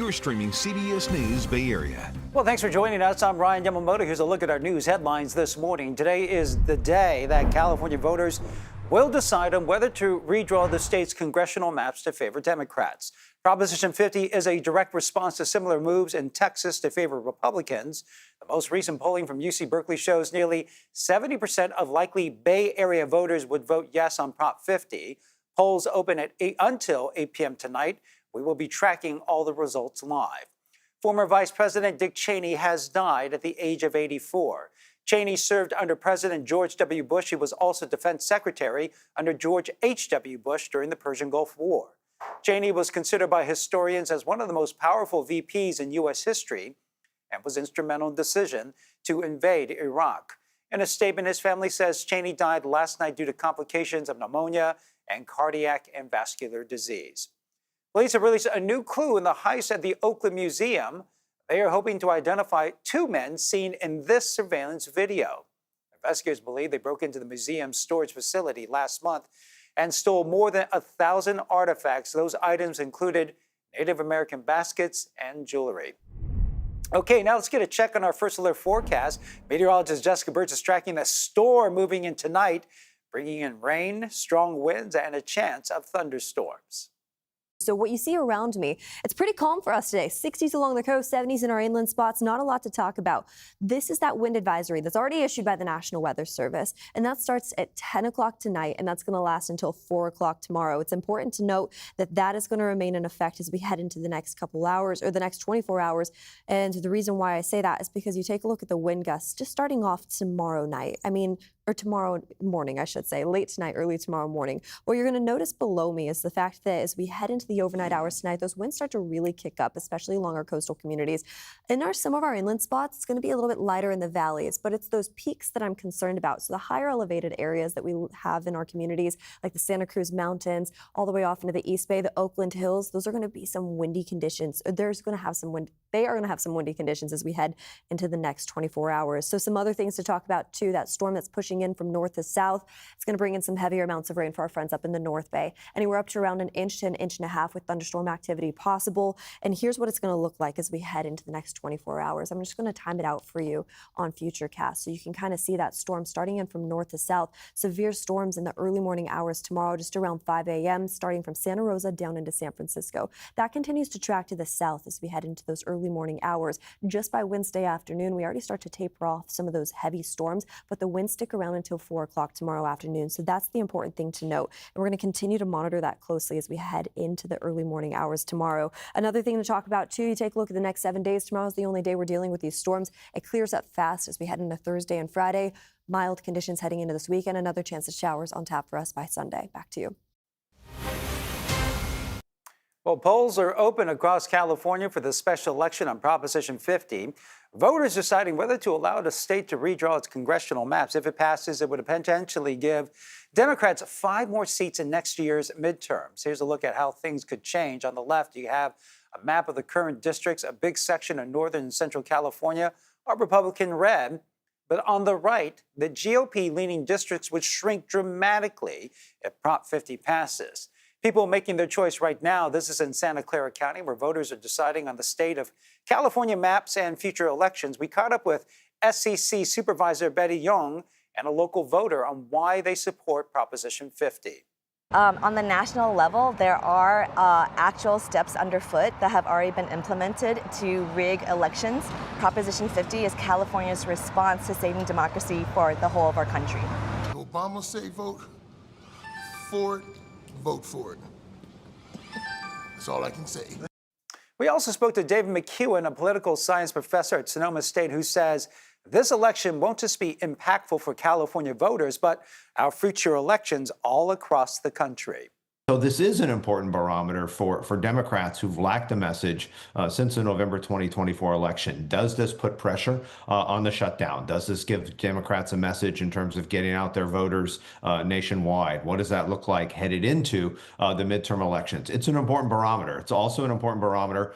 You're streaming CBS News Bay Area. Well, thanks for joining us. I'm Ryan Yamamoto. Here's a look at our news headlines this morning. Today is the day that California voters will decide on whether to redraw the state's congressional maps to favor Democrats. Proposition 50 is a direct response to similar moves in Texas to favor Republicans. The most recent polling from UC Berkeley shows nearly 70% of likely Bay Area voters would vote yes on Prop 50. Polls open at until 8 p.m. tonight. We will be tracking all the results live. Former Vice President Dick Cheney has died at the age of 84. Cheney served under President George W. Bush. He was also Defense Secretary under George H.W. Bush during the Persian Gulf War. Cheney was considered by historians as one of the most powerful VPs in U.S. history and was instrumental in the decision to invade Iraq. In a statement, his family says Cheney died last night due to complications of pneumonia and cardiac and vascular disease. Police have released a new clue in the heist at the Oakland Museum. They are hoping to identify two men seen in this surveillance video. Investigators believe they broke into the museum's storage facility last month and stole more than 1,000 artifacts. Those items included Native American baskets and jewelry. Okay, now let's get a check on our first alert forecast. Meteorologist Jessica Birch is tracking the storm moving in tonight, bringing in rain, strong winds, and a chance of thunderstorms. So what you see around me, it's pretty calm for us today. 60s along the coast, 70s in our inland spots, not a lot to talk about. This is that wind advisory that's already issued by the National Weather Service, and that starts at 10 o'clock tonight, and that's going to last until 4 o'clock tomorrow. It's important to note that that is going to remain in effect as we head into the next couple hours, or the next 24 hours. And the reason why I say that is because you take a look at the wind gusts just starting off tomorrow night. Or tomorrow morning, I should say, late tonight, early tomorrow morning. What you're going to notice below me is the fact that as we head into the overnight hours tonight, those winds start to really kick up, especially along our coastal communities. In some of our inland spots, it's going to be a little bit lighter in the valleys, but it's those peaks that I'm concerned about. So the higher elevated areas that we have in our communities, like the Santa Cruz Mountains, all the way off into the East Bay, the Oakland Hills, those are going to be some windy conditions. They are going to have some windy conditions as we head into the next 24 hours. So some other things to talk about too, that storm that's pushing in from north to south. It's going to bring in some heavier amounts of rain for our friends up in the North Bay. Anywhere up to around an inch to an inch and a half with thunderstorm activity possible. And here's what it's going to look like as we head into the next 24 hours. I'm just going to time it out for you on Futurecast so you can kind of see that storm starting in from north to south. Severe storms in the early morning hours tomorrow, just around 5 a.m., starting from Santa Rosa down into San Francisco. That continues to track to the south as we head into those early morning hours. Just by Wednesday afternoon, we already start to taper off some of those heavy storms, but the winds stick around until 4 o'clock tomorrow afternoon. So that's the important thing to note. And we're going to continue to monitor that closely as we head into the early morning hours tomorrow. Another thing to talk about too, you take a look at the next 7 days. Tomorrow is the only day we're dealing with these storms. It clears up fast as we head into Thursday and Friday. Mild conditions heading into this weekend. Another chance of showers on tap for us by Sunday. Back to you. Well, polls are open across California for the special election on Proposition 50. Voters deciding whether to allow the state to redraw its congressional maps. If it passes, it would potentially give Democrats 5 more seats in next year's midterms. Here's a look at how things could change. On the left, you have a map of the current districts. A big section of northern and central California are Republican red. But on the right, the GOP-leaning districts would shrink dramatically if Prop 50 passes. People making their choice right now. This is in Santa Clara County, where voters are deciding on the state of California maps and future elections. We caught up with SCC Supervisor Betty Young and a local voter on why they support Proposition 50. On the national level, there are actual steps underfoot that have already been implemented to rig elections. Proposition 50 is California's response to saving democracy for the whole of our country. Obama say vote for it. Vote for it. That's all I can say. We also spoke to David McEwen, a political science professor at Sonoma State, who says this election won't just be impactful for California voters, but our future elections all across the country. So this is an important barometer for Democrats who've lacked a message since the November 2024 election. Does this put pressure on the shutdown? Does this give Democrats a message in terms of getting out their voters nationwide? What does that look like headed into the midterm elections? It's an important barometer. It's also an important barometer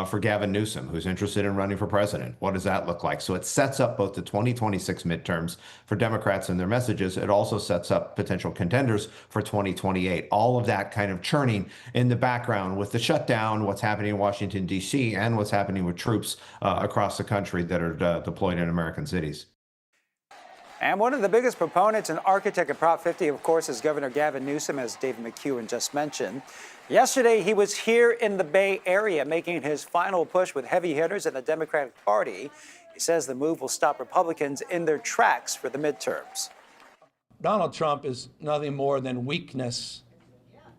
for Gavin Newsom, who's interested in running for president. What does that look like? So it sets up both the 2026 midterms for Democrats and their messages. It also sets up potential contenders for 2028. All of that that kind of churning in the background with the shutdown, what's happening in Washington, D.C., and what's happening with troops across the country that are deployed in American cities. And one of the biggest proponents and architect of Prop 50, of course, is Governor Gavin Newsom, as David McEwen just mentioned. Yesterday, he was here in the Bay Area making his final push with heavy hitters in the Democratic Party. He says the move will stop Republicans in their tracks for the midterms. Donald Trump is nothing more than weakness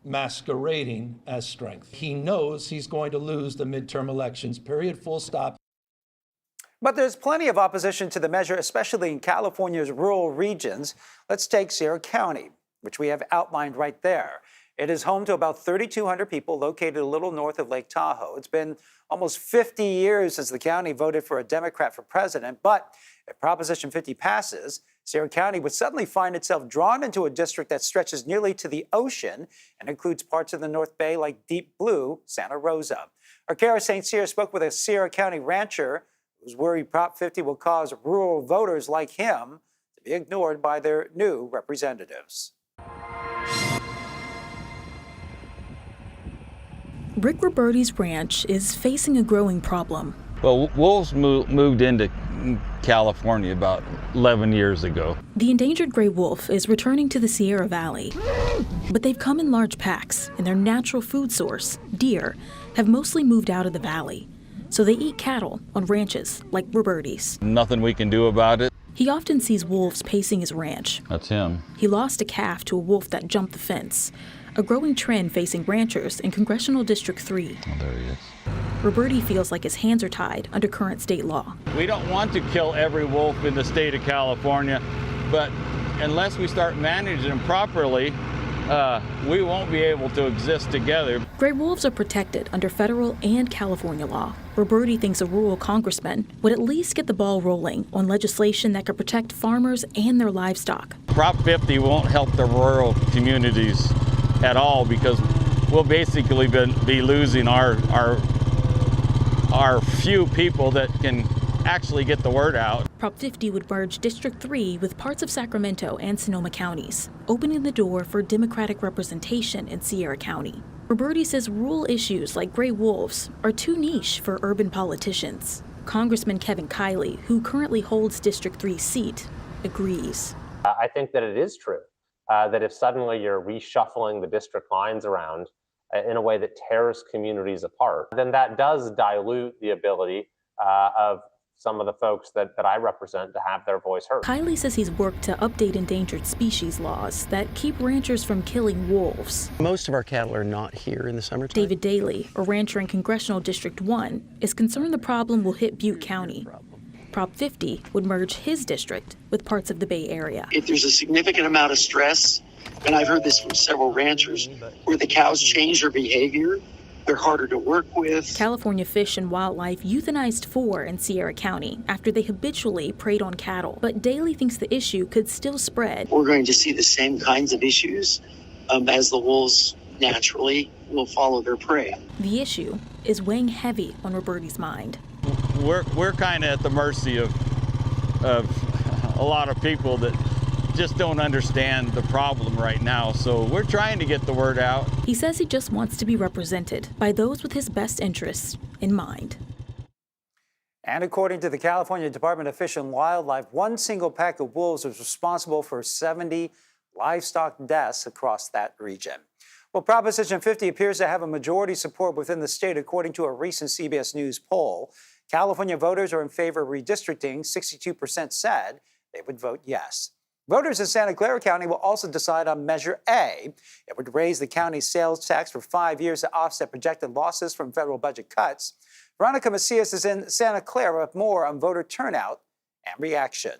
masquerading as strength. He knows he's going to lose the midterm elections, period, full stop. But there's plenty of opposition to the measure, especially in California's rural regions. Let's take Sierra County, which we have outlined right there. It is home to about 3,200 people located a little north of Lake Tahoe. It's been almost 50 years since the county voted for a Democrat for president. But if Proposition 50 passes, Sierra County would suddenly find itself drawn into a district that stretches nearly to the ocean and includes parts of the North Bay like deep blue Santa Rosa. Our Kara St. Cyr spoke with a Sierra County rancher who's worried Prop 50 will cause rural voters like him to be ignored by their new representatives. Rick Roberti's ranch is facing a growing problem. Well, wolves moved into California about 11 years ago. The endangered gray wolf is returning to the Sierra Valley, but they've come in large packs, and their natural food source, deer, have mostly moved out of the valley. So they eat cattle on ranches like Roberti's. Nothing we can do about it. He often sees wolves pacing his ranch. That's him. He lost a calf to a wolf that jumped the fence, a growing trend facing ranchers in Congressional District 3. Oh, there he is. Roberti feels like his hands are tied under current state law. We don't want to kill every wolf in the state of California, but unless we start managing them properly, we won't be able to exist together. Gray wolves are protected under federal and California law. Roberti thinks a rural congressman would at least get the ball rolling on legislation that could protect farmers and their livestock. Prop 50 won't help the rural communities at all because we'll basically be losing our few people that can actually get the word out. Prop 50 would merge District 3 with parts of Sacramento and Sonoma counties, opening the door for Democratic representation in Sierra County. Roberti says rural issues like gray wolves are too niche for urban politicians. Congressman Kevin Kiley, who currently holds District 3's seat, agrees. I think that it is true that if suddenly you're reshuffling the district lines around in a way that tears communities apart, then that does dilute the ability of some of the folks that I represent to have their voice heard. Kiley says he's worked to update endangered species laws that keep ranchers from killing wolves. Most of our cattle are not here in the summertime. David Daly, a rancher in Congressional District 1, is concerned the problem will hit Butte County. Prop 50 would merge his district with parts of the Bay Area. If there's a significant amount of stress, and I've heard this from several ranchers, where the cows change their behavior, they're harder to work with. California Fish and Wildlife euthanized 4 in Sierra County after they habitually preyed on cattle. But Daly thinks the issue could still spread. We're going to see the same kinds of issues as the wolves naturally will follow their prey. The issue is weighing heavy on Roberti's mind. We're kind of at the mercy of a lot of people that just don't understand the problem right now. So we're trying to get the word out. He says he just wants to be represented by those with his best interests in mind. And according to the California Department of Fish and Wildlife, one single pack of wolves was responsible for 70 livestock deaths across that region. Well, Proposition 50 appears to have a majority support within the state, according to a recent CBS News poll. California voters are in favor of redistricting. 62% said they would vote yes. Voters in Santa Clara County will also decide on Measure A. It would raise the county's sales tax for 5 years to offset projected losses from federal budget cuts. Veronica Macias is in Santa Clara with more on voter turnout and reaction.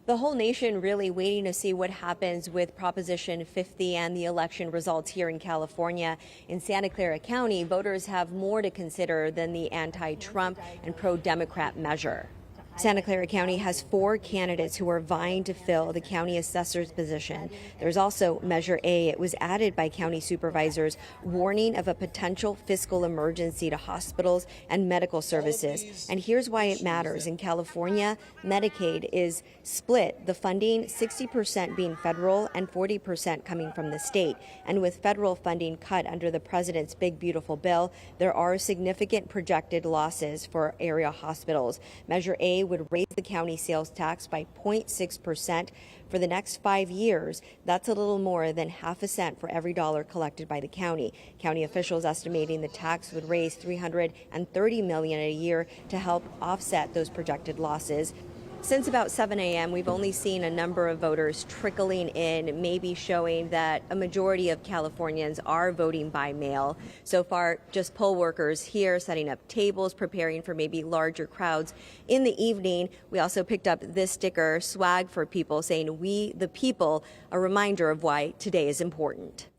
The whole nation really waiting to see what happens with Proposition 50 and the election results here in California. In Santa Clara County, voters have more to consider than the anti-Trump and pro-Democrat measure. Santa Clara County has 4 candidates who are vying to fill the county assessor's position. There's also Measure A. It was added by county supervisors, warning of a potential fiscal emergency to hospitals and medical services. And here's why it matters. In California, Medicaid is split, the funding 60% being federal and 40% coming from the state. And with federal funding cut under the president's big, beautiful bill, there are significant projected losses for area hospitals. Measure A would raise the county sales tax by 0.6% for the next 5 years. That's a little more than half a cent for every dollar collected by the county. County officials estimating the tax would raise $330 million a year to help offset those projected losses. Since about 7 a.m., we've only seen a number of voters trickling in, maybe showing that a majority of Californians are voting by mail. So far, just poll workers here setting up tables, preparing for maybe larger crowds in the evening. We also picked up this sticker, swag for people, saying, "We the people," a reminder of why today is important.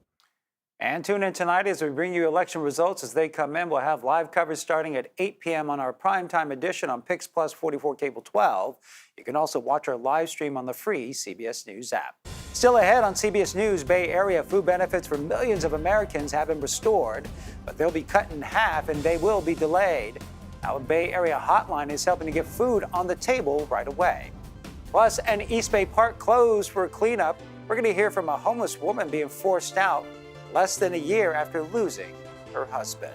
And tune in tonight as we bring you election results as they come in. We'll have live coverage starting at 8 p.m. on our primetime edition on Pix Plus 44 Cable 12. You can also watch our live stream on the free CBS News app. Still ahead on CBS News Bay Area, food benefits for millions of Americans have been restored, but they'll be cut in half and they will be delayed. Our Bay Area hotline is helping to get food on the table right away. Plus, an East Bay park closed for cleanup. We're going to hear from a homeless woman being forced out less than a year after losing her husband.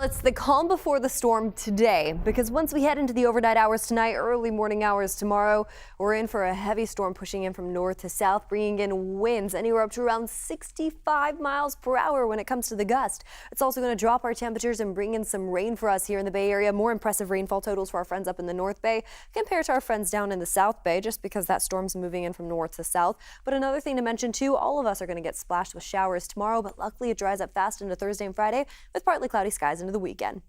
It's the calm before the storm today, because once we head into the overnight hours tonight, early morning hours tomorrow, we're in for a heavy storm pushing in from north to south, bringing in winds anywhere up to around 65 miles per hour when it comes to the gust. It's also going to drop our temperatures and bring in some rain for us here in the Bay Area. More impressive rainfall totals for our friends up in the North Bay compared to our friends down in the South Bay, just because that storm's moving in from north to south. But another thing to mention too, all of us are going to get splashed with showers tomorrow, but luckily it dries up fast into Thursday and Friday with partly cloudy skies into the weekend.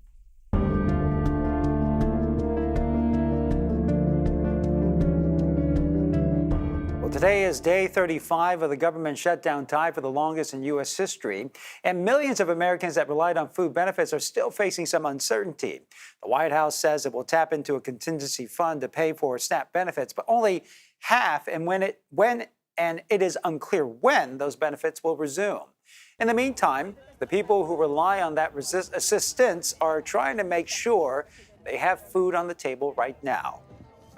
Today is day 35 of the government shutdown, tied for the longest in U.S. history, and millions of Americans that relied on food benefits are still facing some uncertainty. The White House says it will tap into a contingency fund to pay for SNAP benefits, but only half, and it is unclear when those benefits will resume. In the meantime, the people who rely on that assistance are trying to make sure they have food on the table right now.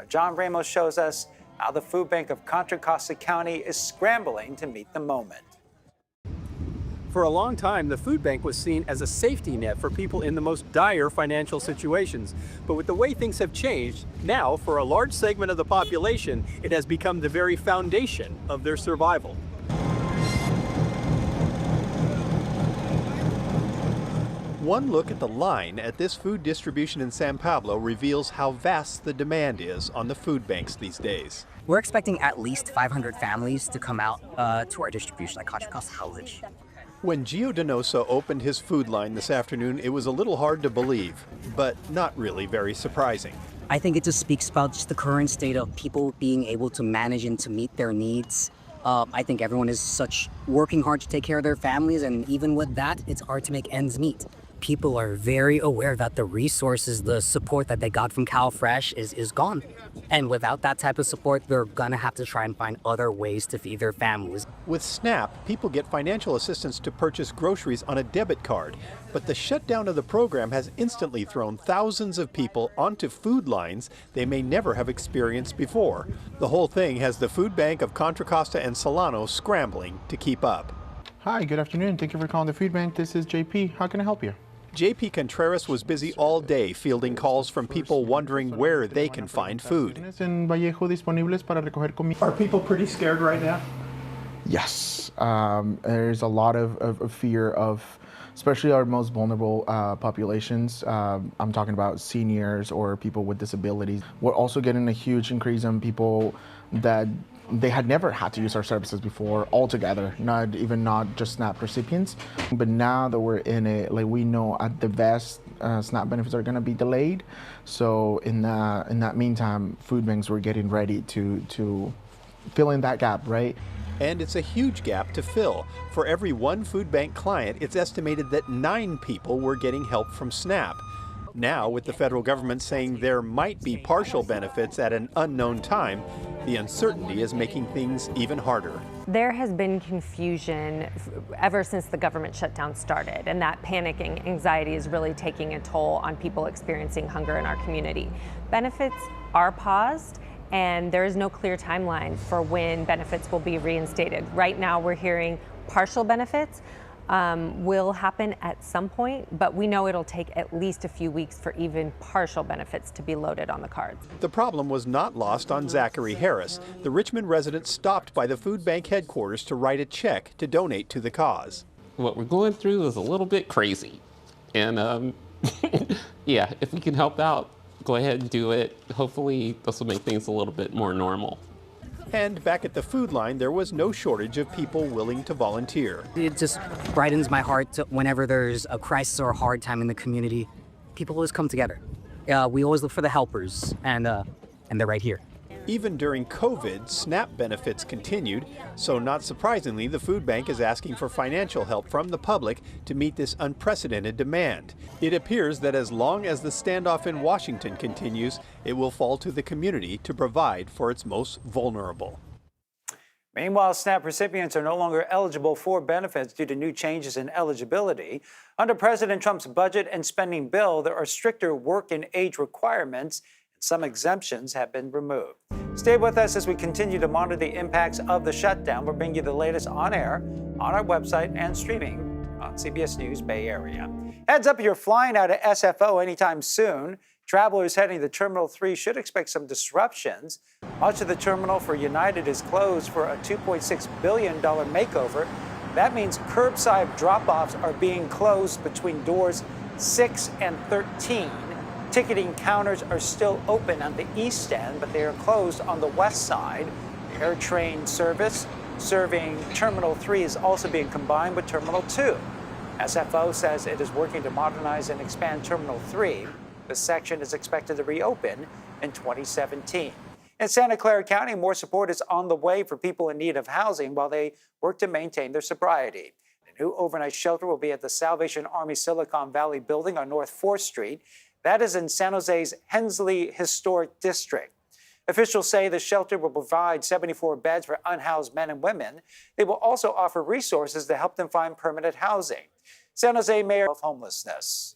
John Ramos shows us how the food bank of Contra Costa County is scrambling to meet the moment. For a long time, the food bank was seen as a safety net for people in the most dire financial situations. But with the way things have changed, now, for a large segment of the population, it has become the very foundation of their survival. One look at the line at this food distribution in San Pablo reveals how vast the demand is on the food banks these days. We're expecting at least 500 families to come out to our distribution at Contra Costa College. When Gio Donoso opened his food line this afternoon, it was a little hard to believe, but not really very surprising. I think it just speaks about just the current state of people being able to manage and to meet their needs. I think everyone is working hard to take care of their families, and even with that, it's hard to make ends meet. People are very aware that the resources, the support that they got from CalFresh is gone. And without that type of support, they're gonna have to try and find other ways to feed their families. With SNAP, people get financial assistance to purchase groceries on a debit card. But the shutdown of the program has instantly thrown thousands of people onto food lines they may never have experienced before. The whole thing has the food bank of Contra Costa and Solano scrambling to keep up. Hi, good afternoon. Thank you for calling the food bank. This is JP. How can I help you? JP Contreras was busy all day fielding calls from people wondering where they can find food. Are people pretty scared right now? Yes. There's a lot of fear of, especially our most vulnerable populations. I'm talking about seniors or people with disabilities. We're also getting a huge increase in people that they had never had to use our services before altogether, not just SNAP recipients. But now that we're in it, like, we know at the best SNAP benefits are going to be delayed. So in that meantime, food banks were getting ready to fill in that gap, right? And it's a huge gap to fill. For every one food bank client, it's estimated that 9 people were getting help from SNAP. Now, with the federal government saying there might be partial benefits at an unknown time, the uncertainty is making things even harder. There has been confusion ever since the government shutdown started, and that panic and anxiety is really taking a toll on people experiencing hunger in our community. Benefits are paused, and there is no clear timeline for when benefits will be reinstated. Right now, we're hearing partial benefits will happen at some point, but we know it'll take at least a few weeks for even partial benefits to be loaded on the cards. The problem was not lost on Zachary Harris. The Richmond resident stopped by the food bank headquarters to write a check to donate to the cause. What we're going through is a little bit crazy. And yeah, if we can help out, go ahead and do it. Hopefully this will make things a little bit more normal. And back at the food line, there was no shortage of people willing to volunteer. It just brightens my heart whenever there's a crisis or a hard time in the community. People always come together. We always look for the helpers, and they're right here. Even during COVID, SNAP benefits continued, so not surprisingly, the food bank is asking for financial help from the public to meet this unprecedented demand. It appears that as long as the standoff in Washington continues, it will fall to the community to provide for its most vulnerable. Meanwhile, SNAP recipients are no longer eligible for benefits due to new changes in eligibility. Under President Trump's budget and spending bill, there are stricter work and age requirements. Some exemptions have been removed. Stay with us as we continue to monitor the impacts of the shutdown. We'll bring you the latest on air, on our website, and streaming on CBS News Bay Area. Heads up, if you're flying out of SFO anytime soon. Travelers heading to Terminal 3 should expect some disruptions. Much of the terminal for United is closed for a $2.6 billion makeover. That means curbside drop-offs are being closed between doors 6 and 13. Ticketing counters are still open on the east end, but they are closed on the west side. The air train service serving Terminal 3 is also being combined with Terminal 2. SFO says it is working to modernize and expand Terminal 3. The section is expected to reopen in 2017. In Santa Clara County, more support is on the way for people in need of housing while they work to maintain their sobriety. A new overnight shelter will be at the Salvation Army Silicon Valley building on North 4th Street. That is in San Jose's Hensley Historic District. Officials say the shelter will provide 74 beds for unhoused men and women. They will also offer resources to help them find permanent housing. San Jose Mayor of Homelessness.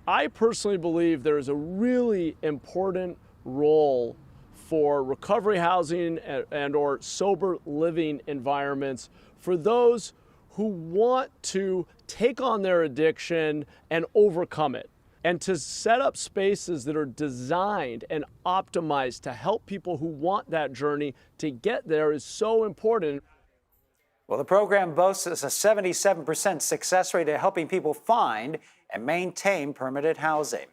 I personally believe there is a really important role for recovery housing and or sober living environments for those who want to take on their addiction and overcome it. And to set up spaces that are designed and optimized to help people who want that journey to get there is so important. Well, the program boasts a 77% success rate at helping people find and maintain permanent housing.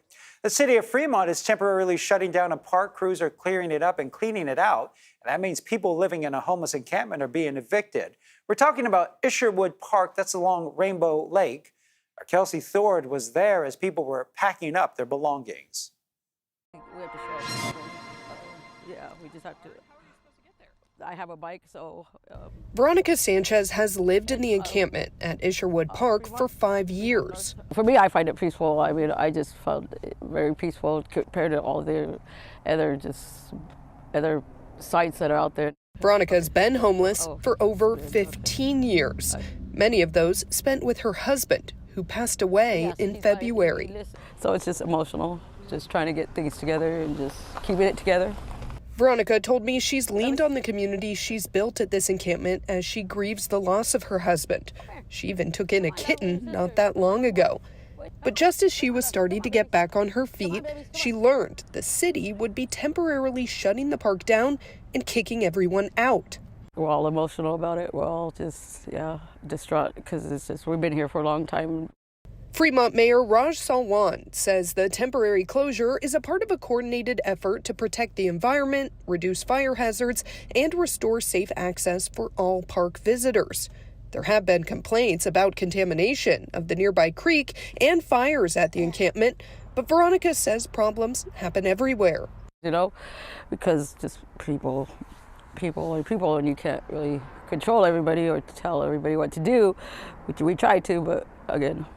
The city of Fremont is temporarily shutting down a park. Crews are clearing it up and cleaning it out. And that means people living in a homeless encampment are being evicted. We're talking about Isherwood Park, that's along Rainbow Lake. Our Kelsey Thord was there as people were packing up their belongings. We have to show up. Yeah, we just have to. I have a bike, so. Veronica Sanchez has lived in the encampment at Isherwood Park for 5 years. For me, I find it peaceful. I mean, I just found it very peaceful compared to all the other sites that are out there. Veronica's been homeless for over 15 years. Many of those spent with her husband, who passed away in February. So it's just emotional, just trying to get things together and just keeping it together. Veronica told me she's leaned on the community she's built at this encampment as she grieves the loss of her husband. She even took in a kitten not that long ago. But just as she was starting to get back on her feet, she learned the city would be temporarily shutting the park down and kicking everyone out. We're all emotional about it. We're all just, distraught because it's just, we've been here for a long time. Fremont Mayor Raj Salwan says the temporary closure is a part of a coordinated effort to protect the environment, reduce fire hazards, and restore safe access for all park visitors. There have been complaints about contamination of the nearby creek and fires at the encampment, but Veronica says problems happen everywhere. Because just people and you can't really control everybody or tell everybody what to do, which we try to, but again.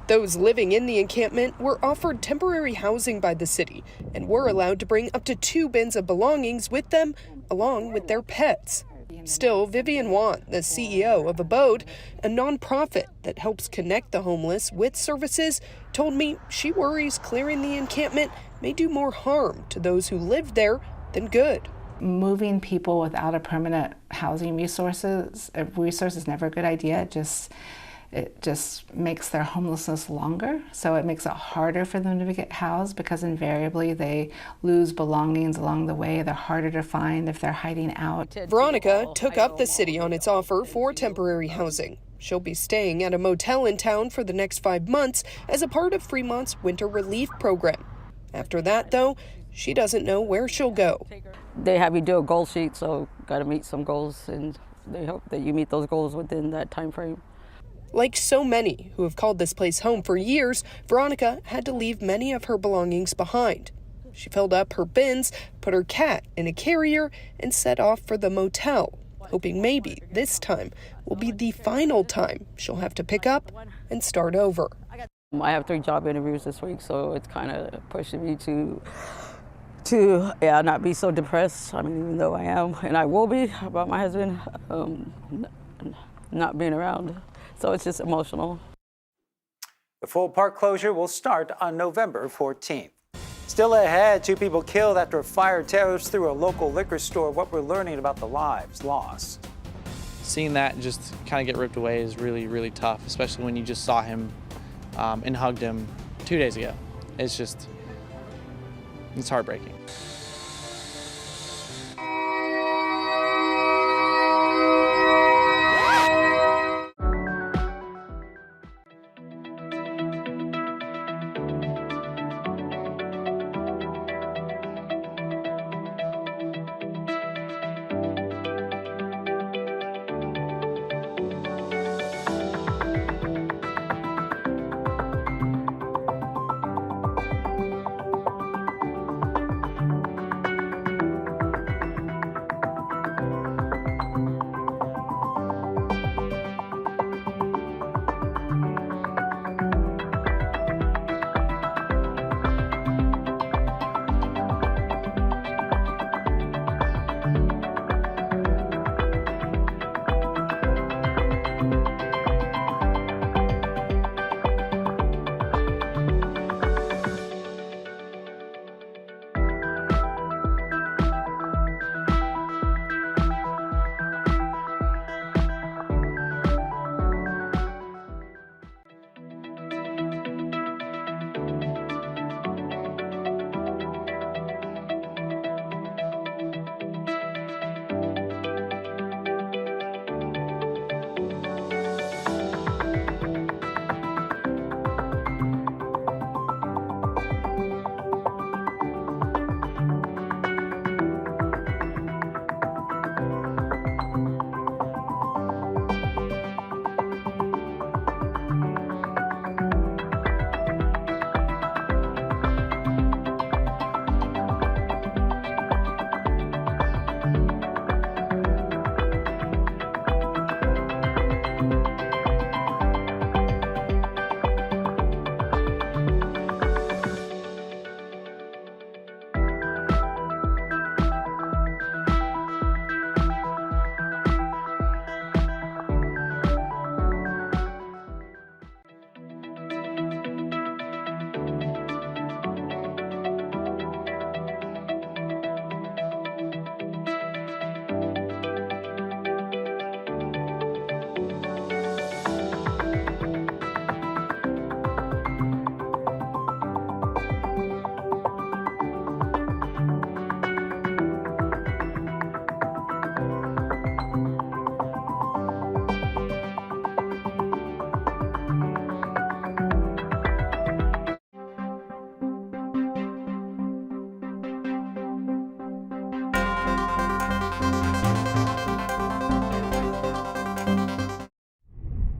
Those living in the encampment were offered temporary housing by the city and were allowed to bring up to 2 bins of belongings with them, along with their pets. Still, Vivian Wan, the CEO of Abode, a nonprofit that helps connect the homeless with services, told me she worries clearing the encampment may do more harm to those who live there than good. Moving people without a permanent housing resource is never a good idea. It just makes their homelessness longer. So it makes it harder for them to get housed because invariably they lose belongings along the way. They're harder to find if they're hiding out. Veronica took up the city on its offer for temporary housing. She'll be staying at a motel in town for the next 5 months as a part of Fremont's winter relief program. After that, though, she doesn't know where she'll go. They have you do a goal sheet, so got to meet some goals, and they hope that you meet those goals within that time frame. Like so many who have called this place home for years, Veronica had to leave many of her belongings behind. She filled up her bins, put her cat in a carrier, and set off for the motel, hoping maybe this time will be the final time she'll have to pick up and start over. I have 3 job interviews this week, so it's kind of pushing me to not be so depressed. I mean, even though I am, and I will be about my husband not being around. So it's just emotional. The full park closure will start on November 14th. Still ahead, 2 people killed after a fire tears through a local liquor store. What we're learning about the lives lost. Seeing that just kind of get ripped away is really, really tough, especially when you just saw him and hugged him 2 days ago. It's heartbreaking.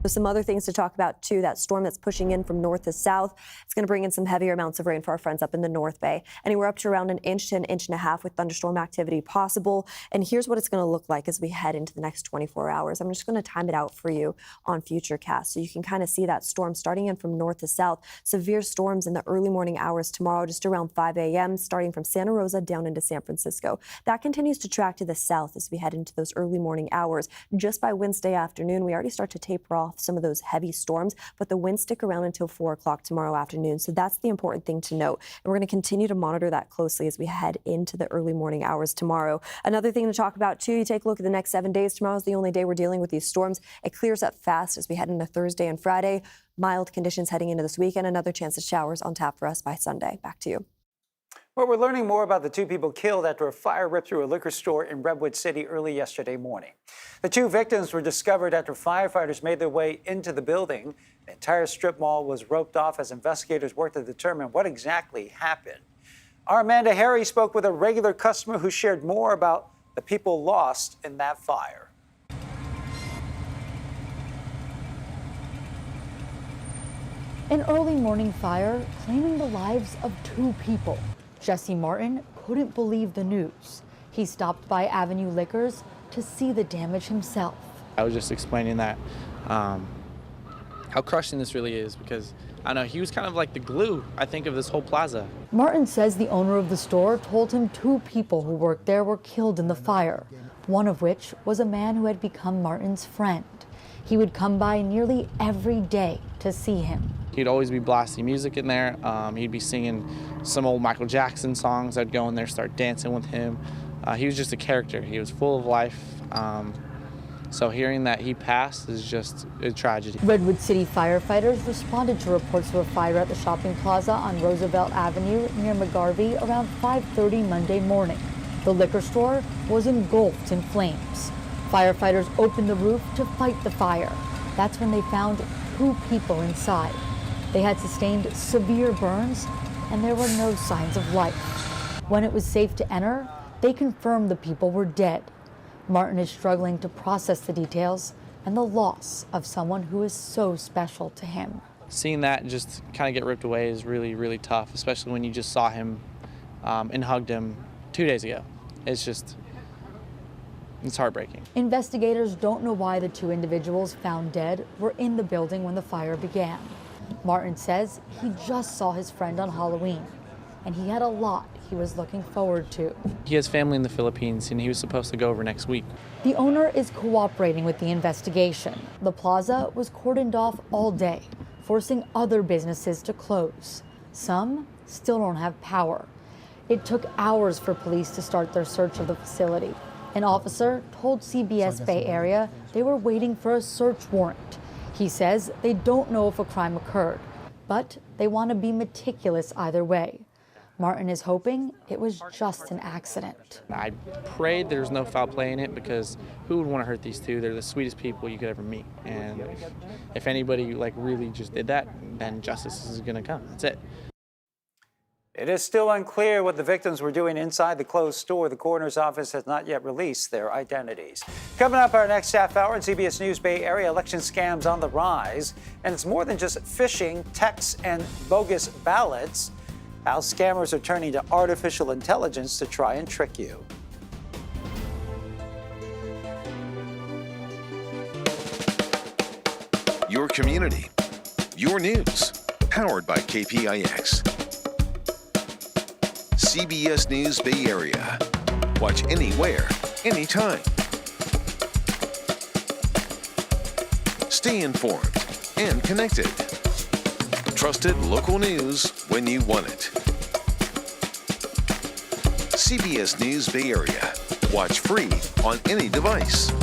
Some other things to talk about, too. That storm that's pushing in from north to south. It's going to bring in some heavier amounts of rain for our friends up in the North Bay. Anywhere up to around an inch to an inch and a half with thunderstorm activity possible. And here's what it's going to look like as we head into the next 24 hours. I'm just going to time it out for you on Futurecast so you can kind of see that storm starting in from north to south. Severe storms in the early morning hours tomorrow, just around 5 a.m., starting from Santa Rosa down into San Francisco. That continues to track to the south as we head into those early morning hours. Just by Wednesday afternoon, we already start to taper off some of those heavy storms, but the winds stick around until 4 o'clock tomorrow afternoon. So that's the important thing to note. And we're going to continue to monitor that closely as we head into the early morning hours tomorrow. Another thing to talk about, too, you take a look at the next 7 days. Tomorrow is the only day we're dealing with these storms. It clears up fast as we head into Thursday and Friday. Mild conditions heading into this weekend. Another chance of showers on tap for us by Sunday. Back to you. Well, we're learning more about the 2 people killed after a fire ripped through a liquor store in Redwood City early yesterday morning. The 2 victims were discovered after firefighters made their way into the building. The entire strip mall was roped off as investigators worked to determine what exactly happened. Our Amanda Harry spoke with a regular customer who shared more about the people lost in that fire. An early morning fire claiming the lives of 2 people. Jesse Martin couldn't believe the news. He stopped by Avenue Liquors to see the damage himself. I was just explaining that how crushing this really is because I don't know, he was kind of like the glue, I think, of this whole plaza. Martin says the owner of the store told him 2 people who worked there were killed in the fire, one of which was a man who had become Martin's friend. He would come by nearly every day to see him. He'd always be blasting music in there. He'd be singing some old Michael Jackson songs. I'd go in there, start dancing with him. He was just a character. He was full of life. So hearing that he passed is just a tragedy. Redwood City firefighters responded to reports of a fire at the shopping plaza on Roosevelt Avenue near McGarvey around 5:30 Monday morning. The liquor store was engulfed in flames. Firefighters opened the roof to fight the fire. That's when they found 2 people inside. They had sustained severe burns, and there were no signs of life. When it was safe to enter, they confirmed the people were dead. Martin is struggling to process the details and the loss of someone who is so special to him. Seeing that just kind of get ripped away is really, really tough, especially when you just saw him and hugged him 2 days ago. It's heartbreaking. Investigators don't know why the 2 individuals found dead were in the building when the fire began. Martin says he just saw his friend on Halloween, and he had a lot he was looking forward to. He has family in the Philippines, and he was supposed to go over next week. The owner is cooperating with the investigation. The plaza was cordoned off all day, forcing other businesses to close. Some still don't have power. It took hours for police to start their search of the facility. An officer told CBS Bay Area they were waiting for a search warrant. He says they don't know if a crime occurred, but they want to be meticulous either way. Martin is hoping it was just an accident. I prayed there's no foul play in it because who would want to hurt these 2? They're the sweetest people you could ever meet. And if anybody really just did that, then justice is going to come. That's it. It is still unclear what the victims were doing inside the closed store. The coroner's office has not yet released their identities. Coming up our next half hour in CBS News Bay Area, election scams on the rise. And it's more than just phishing, texts, and bogus ballots. How scammers are turning to artificial intelligence to try and trick you. Your community, your news, powered by KPIX. CBS News Bay Area. Watch anywhere, anytime. Stay informed and connected. Trusted local news when you want it. CBS News Bay Area. Watch free on any device.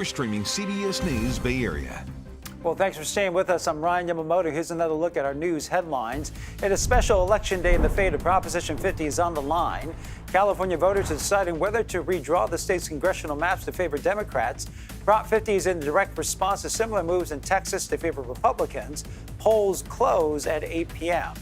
streaming CBS News Bay Area. Well, thanks for staying with us. I'm Ryan Yamamoto. Here's another look at our news headlines. It is special election day and the fate of Proposition 50 is on the line. California voters are deciding whether to redraw the state's congressional maps to favor Democrats. Prop 50 is in direct response to similar moves in Texas to favor Republicans. Polls close at 8 p.m.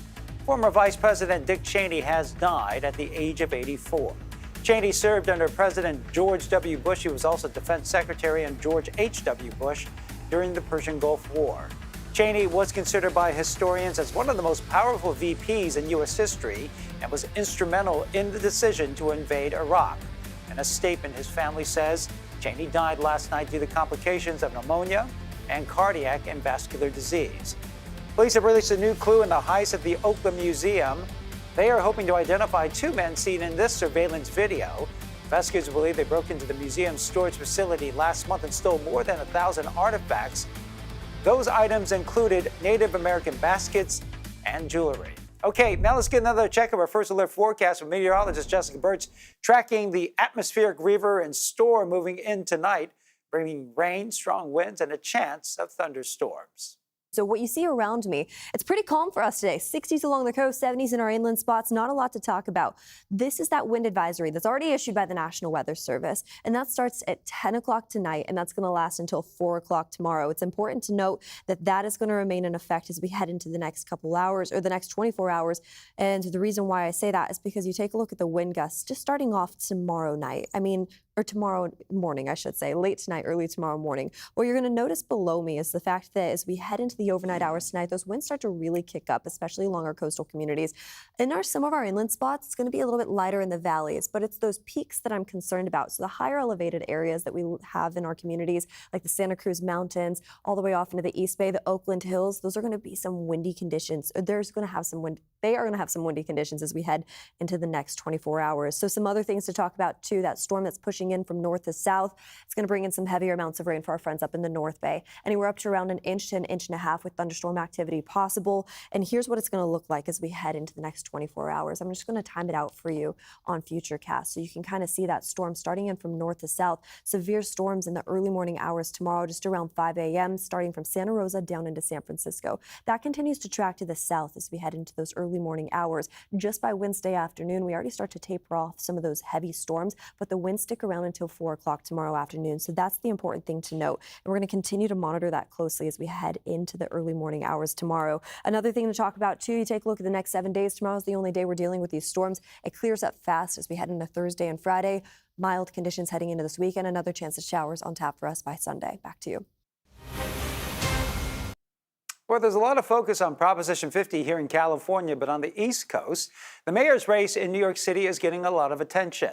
Former Vice President Dick Cheney has died at the age of 84. Cheney served under President George W. Bush. He was also Defense Secretary under George H.W. Bush during the Persian Gulf War. Cheney was considered by historians as one of the most powerful VPs in U.S. history and was instrumental in the decision to invade Iraq. In a statement, his family says Cheney died last night due to complications of pneumonia and cardiac and vascular disease. Police have released a new clue in the heist at the Oakland Museum. They are hoping to identify two men seen in this surveillance video. Investigators believe they broke into the museum's storage facility last month and stole more than 1,000 artifacts. Those items included Native American baskets and jewelry. Okay, now let's get another check of our first alert forecast from meteorologist Jessica Burch, tracking the atmospheric river and storm moving in tonight, bringing rain, strong winds, and a chance of thunderstorms. So what you see around me, it's pretty calm for us today. 60s along the coast, 70s in our inland spots, not a lot to talk about. This is that wind advisory that's already issued by the National Weather Service, and that starts at 10 o'clock tonight, and that's going to last until 4 o'clock tomorrow. It's important to note that that is going to remain in effect as we head into the next couple hours, or the next 24 hours. And the reason why I say that is because you take a look at the wind gusts just starting off tomorrow night. Or tomorrow morning, I should say, late tonight, early tomorrow morning. What you're going to notice below me is the fact that as we head into the overnight hours tonight, those winds start to really kick up, especially along our coastal communities. In some of our inland spots, it's going to be a little bit lighter in the valleys, but it's those peaks that I'm concerned about. So the higher elevated areas that we have in our communities, like the Santa Cruz Mountains, all the way off into the East Bay, the Oakland Hills, those are going to be some windy conditions. They are going to have some windy conditions as we head into the next 24 hours. So some other things to talk about too, that storm that's pushing in from north to south. It's going to bring in some heavier amounts of rain for our friends up in the North Bay. Anywhere up to around an inch to an inch and a half with thunderstorm activity possible. And here's what it's going to look like as we head into the next 24 hours. I'm just going to time it out for you on Futurecast so you can kind of see that storm starting in from north to south. Severe storms in the early morning hours tomorrow, just around 5 a.m., starting from Santa Rosa down into San Francisco. That continues to track to the south as we head into those early morning hours. Just by Wednesday afternoon, we already start to taper off some of those heavy storms, but the winds stick around until 4 o'clock tomorrow afternoon. So that's the important thing to note. And we're going to continue to monitor that closely as we head into the early morning hours tomorrow. Another thing to talk about too, you take a look at the next 7 days. Tomorrow is the only day we're dealing with these storms. It clears up fast as we head into Thursday and Friday. Mild conditions heading into this weekend. Another chance of showers on tap for us by Sunday. Back to you. Well, there's a lot of focus on Proposition 50 here in California, but on the East Coast, the mayor's race in New York City is getting a lot of attention.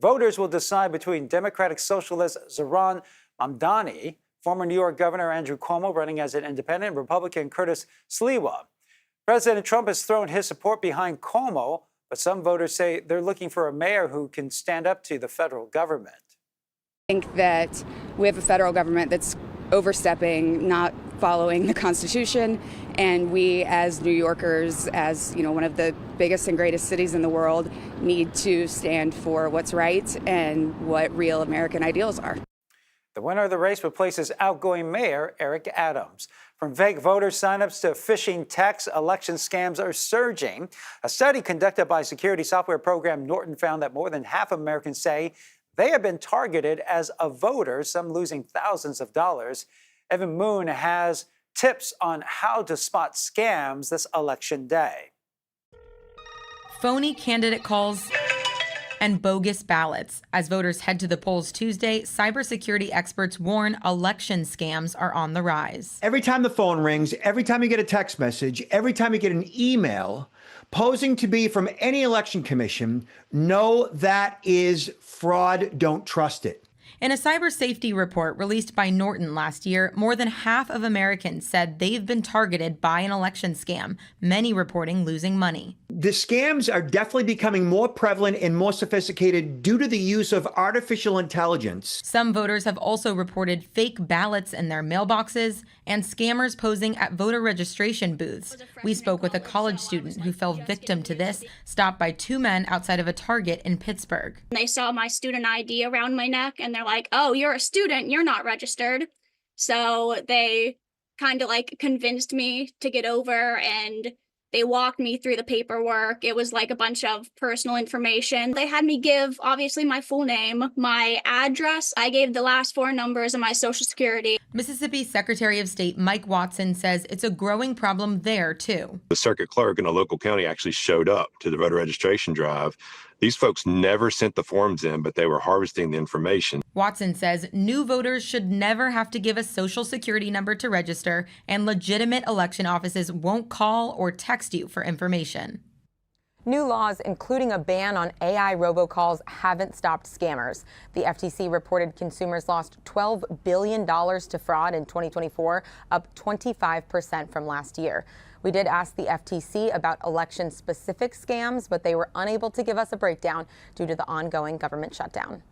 Voters will decide between Democratic Socialist Zohran Mamdani, former New York Governor Andrew Cuomo running as an independent, and Republican Curtis Sliwa. President Trump has thrown his support behind Cuomo, but some voters say they're looking for a mayor who can stand up to the federal government. I think that we have a federal government that's overstepping, not following the Constitution, and we as New Yorkers, as one of the biggest and greatest cities in the world, need to stand for what's right and what real American ideals are. The winner of the race replaces outgoing Mayor Eric Adams. From vague voter signups to phishing texts, election scams are surging. A study conducted by security software program Norton found that more than half of Americans say they have been targeted as a voter, some losing thousands of dollars. Evan Moon has tips on how to spot scams this election day. Phony candidate calls and bogus ballots. As voters head to the polls Tuesday, cybersecurity experts warn election scams are on the rise. Every time the phone rings, every time you get a text message, every time you get an email posing to be from any election commission, know that is fraud. Don't trust it. In a cyber safety report released by Norton last year, more than half of Americans said they've been targeted by an election scam, many reporting losing money. The scams are definitely becoming more prevalent and more sophisticated due to the use of artificial intelligence. Some voters have also reported fake ballots in their mailboxes and scammers posing at voter registration booths. We spoke with a college student who fell victim to this, stopped by two men outside of a Target in Pittsburgh. They saw my student ID around my neck and they're like, oh, you're a student, you're not registered. So they kind of like convinced me to get over, and they walked me through the paperwork. It was like a bunch of personal information. They had me give, obviously, my full name, my address. I gave the last 4 numbers of my social security. Mississippi Secretary of State Mike Watson says it's a growing problem there, too. The circuit clerk in a local county actually showed up to the voter registration drive. These folks never sent the forms in, but they were harvesting the information. Watson says new voters should never have to give a social security number to register, and legitimate election offices won't call or text you for information. New laws, including a ban on AI robocalls, haven't stopped scammers. The FTC reported consumers lost $12 billion to fraud in 2024, up 25% from last year. We did ask the FTC about election-specific scams, but they were unable to give us a breakdown due to the ongoing government shutdown.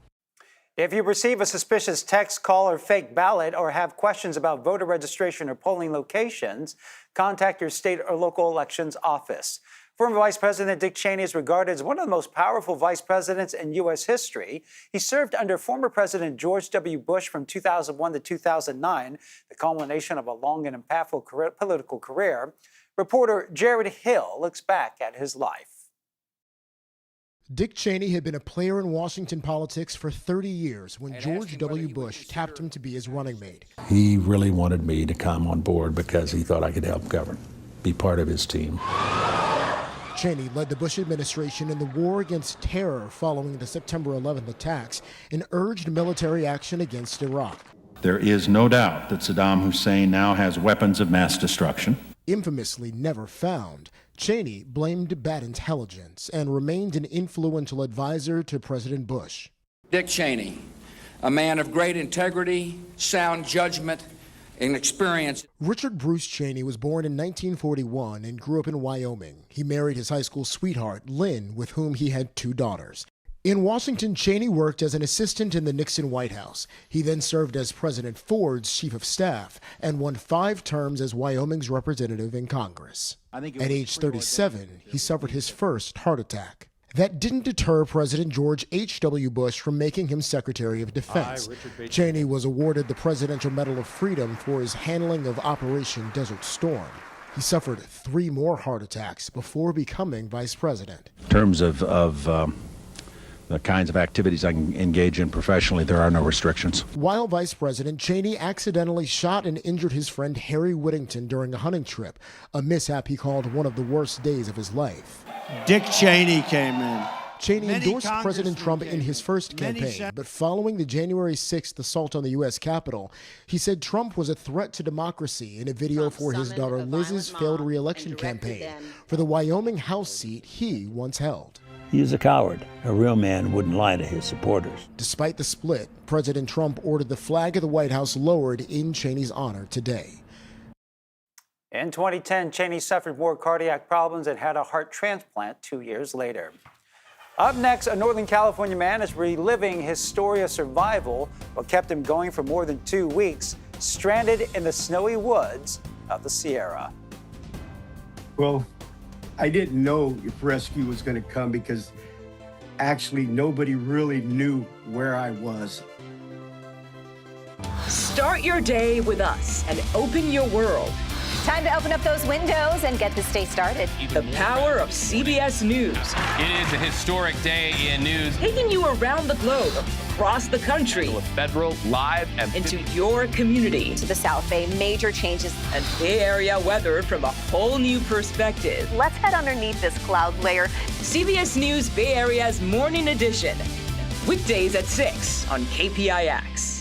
If you receive a suspicious text, call, or fake ballot, or have questions about voter registration or polling locations, contact your state or local elections office. Former Vice President Dick Cheney is regarded as one of the most powerful vice presidents in U.S. history. He served under former President George W. Bush from 2001 to 2009, the culmination of a long and impactful political career. Reporter Jared Hill looks back at his life. Dick Cheney had been a player in Washington politics for 30 years when George W. Bush tapped him to be his running mate. He really wanted me to come on board because he thought I could help govern, be part of his team. Cheney led the Bush administration in the war against terror following the September 11th attacks and urged military action against Iraq. There is no doubt that Saddam Hussein now has weapons of mass destruction. Infamously never found, Cheney blamed bad intelligence and remained an influential advisor to President Bush. Dick Cheney, a man of great integrity, sound judgment, and experience. Richard Bruce Cheney was born in 1941 and grew up in Wyoming. He married his high school sweetheart, Lynn, with whom he had 2 daughters. In Washington, Cheney worked as an assistant in the Nixon White House. He then served as President Ford's chief of staff and won 5 terms as Wyoming's representative in Congress. At age 37, he suffered his first heart attack. That didn't deter President George H.W. Bush from making him Secretary of Defense. Cheney was awarded the Presidential Medal of Freedom for his handling of Operation Desert Storm. He suffered 3 more heart attacks before becoming vice president. In terms of the kinds of activities I can engage in professionally, there are no restrictions. While vice president, Cheney accidentally shot and injured his friend Harry Whittington during a hunting trip, a mishap he called one of the worst days of his life. Dick Cheney came in. Cheney endorsed President Trump in his first campaign, but following the January 6th assault on the U.S. Capitol, he said Trump was a threat to democracy in a video for his daughter Liz's failed re-election campaign for the Wyoming House seat he once held. He is a coward. A real man wouldn't lie to his supporters. Despite the split, President Trump ordered the flag of the White House lowered in Cheney's honor today. In 2010, Cheney suffered more cardiac problems and had a heart transplant 2 years later. Up next, a Northern California man is reliving his story of survival, what kept him going for more than 2 weeks, stranded in the snowy woods of the Sierra. Well, I didn't know if rescue was going to come because actually nobody really knew where I was. Start your day with us and open your world. Time to open up those windows and get this day started. The power of CBS News. It is a historic day in news. Taking you around the globe, across the country. With Federal, live, and into your community. To the South Bay, major changes. And Bay Area weather from a whole new perspective. Let's head underneath this cloud layer. CBS News Bay Area's Morning Edition. Weekdays at 6 on KPIX.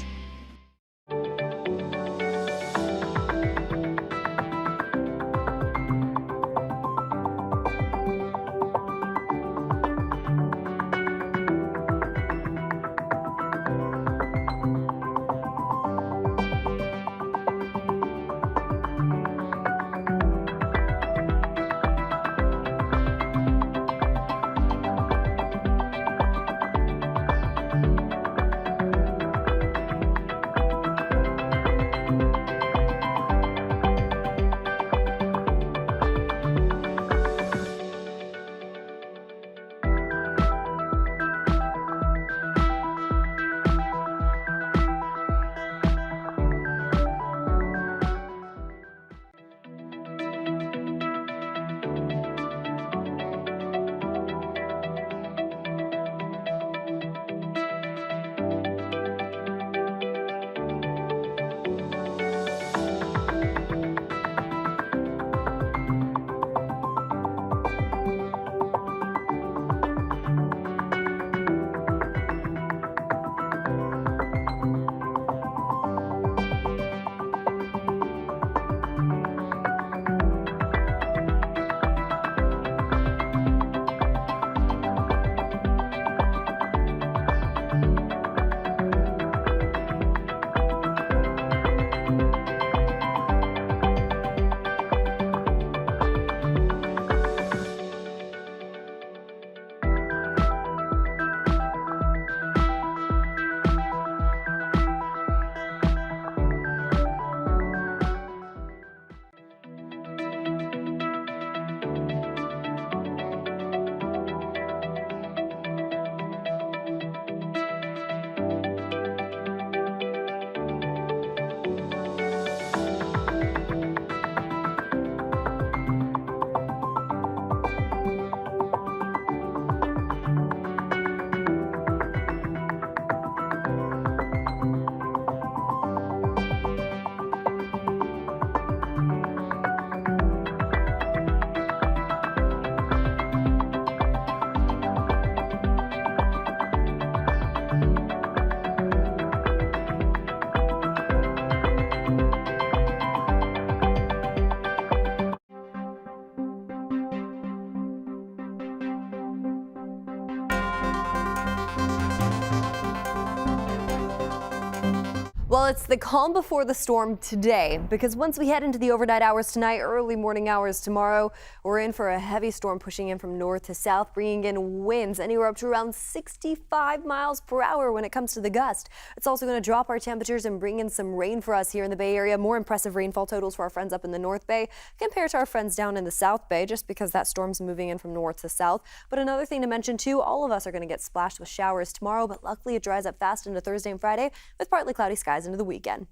Well, it's the calm before the storm today, because once we head into the overnight hours tonight, early morning hours tomorrow, we're in for a heavy storm pushing in from north to south, bringing in winds anywhere up to around 65 miles per hour when it comes to the gust. It's also going to drop our temperatures and bring in some rain for us here in the Bay Area. More impressive rainfall totals for our friends up in the North Bay compared to our friends down in the South Bay, just because that storm's moving in from north to south. But another thing to mention too, all of us are going to get splashed with showers tomorrow, but luckily it dries up fast into Thursday and Friday with partly cloudy skies into the weekend.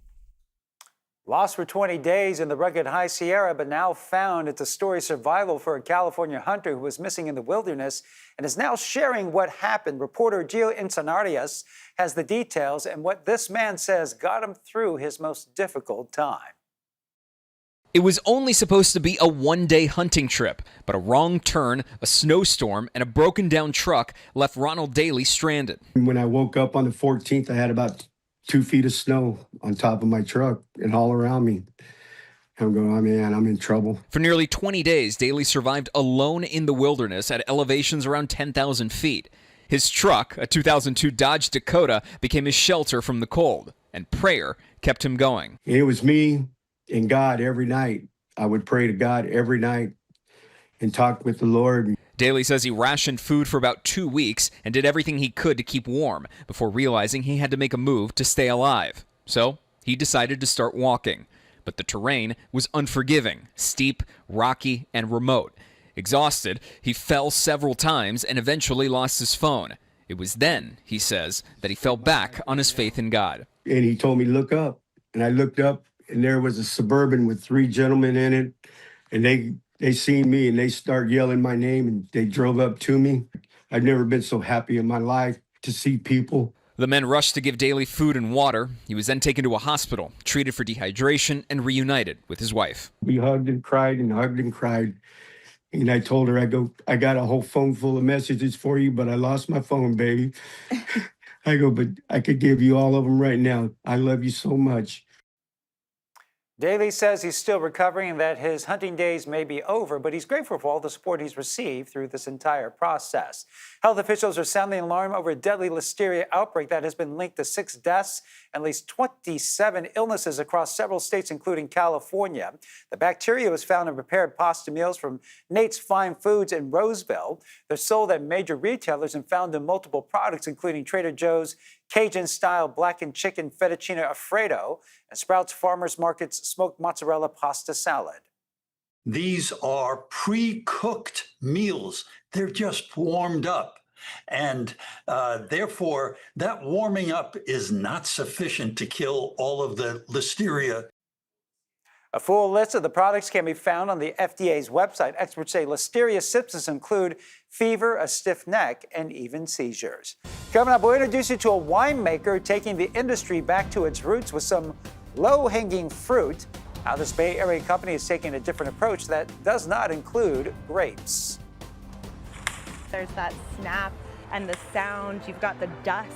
Lost for 20 days in the rugged High Sierra, but now found. It's a story of survival for a California hunter who was missing in the wilderness and is now sharing what happened. Reporter Gio Insanarias has the details and what this man says got him through his most difficult time. It was only supposed to be a one-day hunting trip, but a wrong turn, a snowstorm, and a broken-down truck left Ronald Daly stranded. When I woke up on the 14th, I had about 2 feet of snow on top of my truck and all around me. I'm going, oh man, I'm in trouble. For nearly 20 days, Daly survived alone in the wilderness at elevations around 10,000 feet. His truck, a 2002 Dodge Dakota, became his shelter from the cold, and prayer kept him going. It was me and God every night. I would pray to God every night and talk with the Lord. Daly says he rationed food for about 2 weeks and did everything he could to keep warm before realizing he had to make a move to stay alive. So he decided to start walking. But the terrain was unforgiving, steep, rocky, and remote. Exhausted, he fell several times and eventually lost his phone. It was then, he says, that he fell back on his faith in God. And he told me, look up. And I looked up, and there was a Suburban with 3 gentlemen in it. And they seen me, and they started yelling my name, and they drove up to me. I've never been so happy in my life to see people. The men rushed to give Daly food and water. He was then taken to a hospital, treated for dehydration, and reunited with his wife. We hugged and cried and hugged and cried. And I told her, I got a whole phone full of messages for you, but I lost my phone, baby. I go, but I could give you all of them right now. I love you so much. Daly says he's still recovering and that his hunting days may be over, but he's grateful for all the support he's received through this entire process. Health officials are sounding the alarm over a deadly Listeria outbreak that has been linked to 6 deaths and at least 27 illnesses across several states, including California. The bacteria was found in prepared pasta meals from Nate's Fine Foods in Roseville. They're sold at major retailers and found in multiple products, including Trader Joe's Cajun-style blackened chicken fettuccine Alfredo and Sprouts Farmers Market's smoked mozzarella pasta salad. These are pre-cooked meals. They're just warmed up. And therefore, that warming up is not sufficient to kill all of the Listeria. A full list of the products can be found on the FDA's website. Experts say Listeria symptoms include fever, a stiff neck, and even seizures. Coming up, we'll introduce you to a winemaker taking the industry back to its roots with some low-hanging fruit. How this Bay Area company is taking a different approach that does not include grapes. There's that snap and the sound. You've got the dust.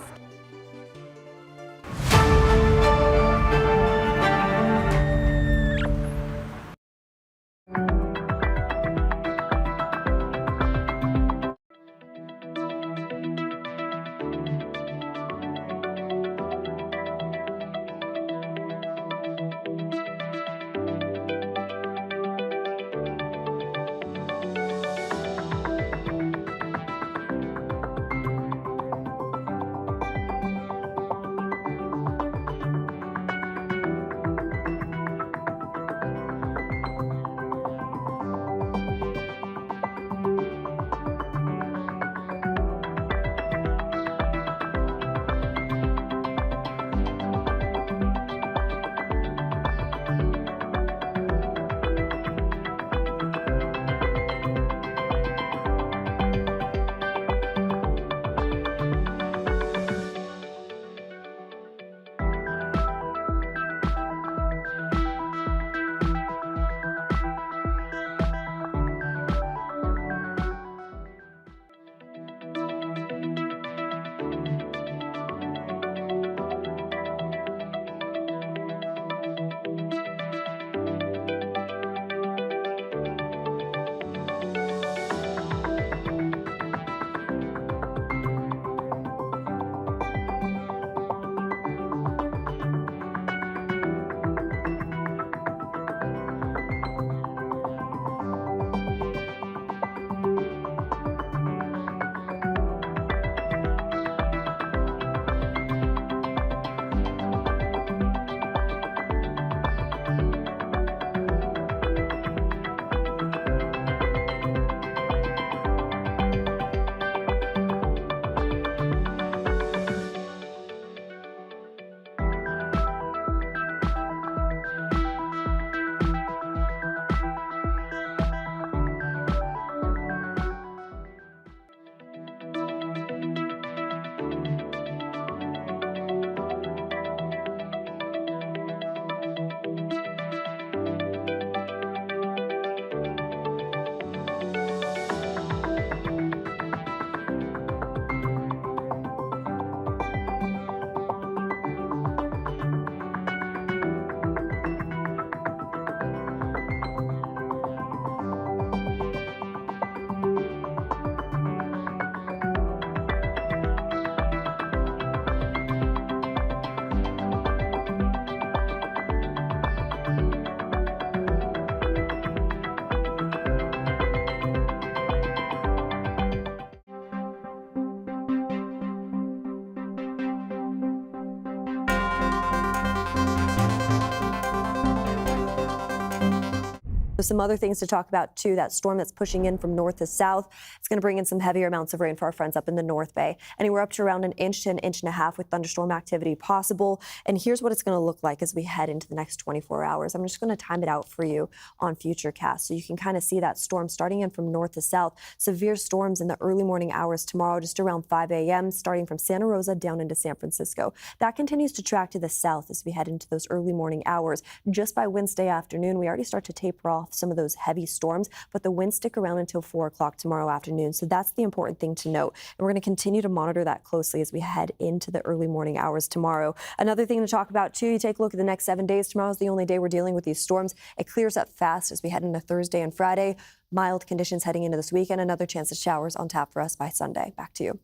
Some other things to talk about, too. That storm that's pushing in from north to south. It's going to bring in some heavier amounts of rain for our friends up in the North Bay. Anywhere up to around an inch to an inch and a half with thunderstorm activity possible. And here's what it's going to look like as we head into the next 24 hours. I'm just going to time it out for you on Futurecast so you can kind of see that storm starting in from north to south. Severe storms in the early morning hours tomorrow, just around 5 a.m., starting from Santa Rosa down into San Francisco. That continues to track to the south as we head into those early morning hours. Just by Wednesday afternoon, we already start to taper off some of those heavy storms, but the winds stick around until 4 o'clock tomorrow afternoon. So that's the important thing to note. And we're going to continue to monitor that closely as we head into the early morning hours tomorrow. Another thing to talk about, too, you take a look at the next 7 days. Tomorrow is the only day we're dealing with these storms. It clears up fast as we head into Thursday and Friday. Mild conditions heading into this weekend. Another chance of showers on tap for us by Sunday. Back to you.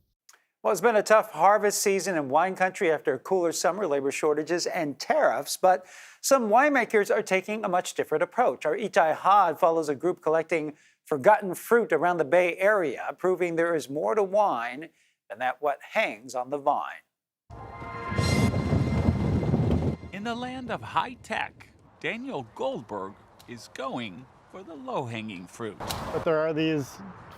Well, it's been a tough harvest season in wine country after a cooler summer, labor shortages, and tariffs. But some winemakers are taking a much different approach. Our Itai Had follows a group collecting forgotten fruit around the Bay Area, proving there is more to wine than that what hangs on the vine. In the land of high tech, Daniel Goldberg is going for the low-hanging fruit. But there are these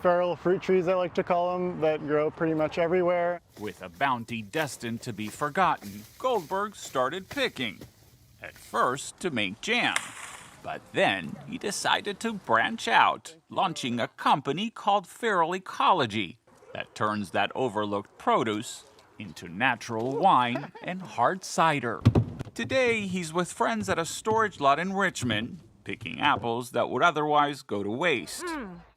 feral fruit trees, I like to call them, that grow pretty much everywhere. With a bounty destined to be forgotten, Goldberg started picking. At first to make jam, but then he decided to branch out, launching a company called Feral Ecology that turns that overlooked produce into natural wine and hard cider. Today, he's with friends at a storage lot in Richmond, picking apples that would otherwise go to waste.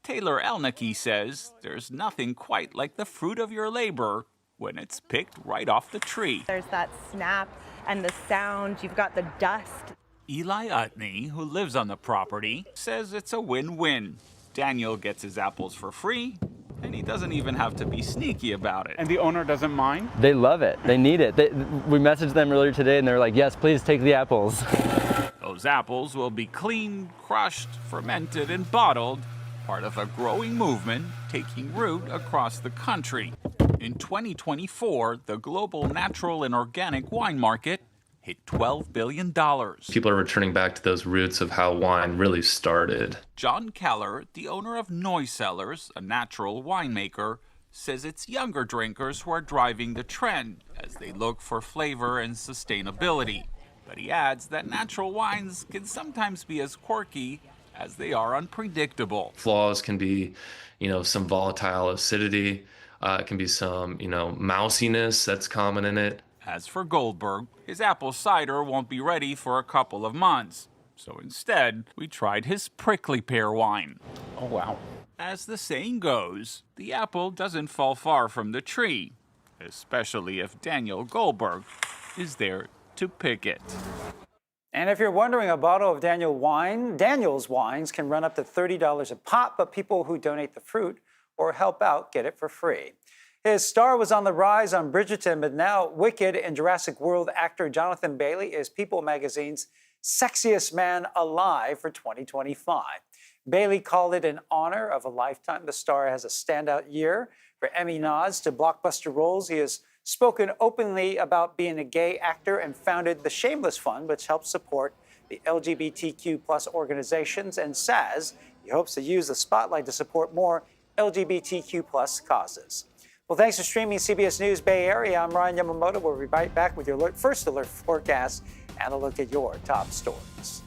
Taylor Elnicky says there's nothing quite like the fruit of your labor when it's picked right off the tree. There's that snap and the sound. You've got the dust. Eli Utney, who lives on the property, says it's a win-win. Daniel gets his apples for free, and he doesn't even have to be sneaky about it. And the owner doesn't mind? They love it. They need it. We messaged them earlier today, and they're like, yes, please take the apples. Those apples will be cleaned, crushed, fermented, and bottled, part of a growing movement taking root across the country. In 2024, the global natural and organic wine market hit $12 billion. People are returning back to those roots of how wine really started. John Keller, the owner of Noise Cellars, a natural winemaker, says it's younger drinkers who are driving the trend as they look for flavor and sustainability. But he adds that natural wines can sometimes be as quirky as they are unpredictable. Flaws can be, some volatile acidity. It can be some, mousiness that's common in it. As for Goldberg, his apple cider won't be ready for a couple of months. So instead, we tried his prickly pear wine. Oh, wow. As the saying goes, the apple doesn't fall far from the tree, especially if Daniel Goldberg is there to pick it. And if you're wondering, a bottle of Daniel's wines can run up to $30 a pop, but people who donate the fruit or help out get it for free. His star was on the rise on Bridgerton, but now Wicked and Jurassic World actor Jonathan Bailey is People magazine's sexiest man alive for 2025. Bailey called it an honor of a lifetime. The star has a standout year. For Emmy nods to blockbuster roles, he has spoken openly about being a gay actor and founded the Shameless Fund, which helps support the LGBTQ plus organizations, and says he hopes to use the spotlight to support more LGBTQ plus causes. Well, thanks for streaming CBS News Bay Area. I'm Ryan Yamamoto. We'll be right back with your first alert forecast and a look at your top stories.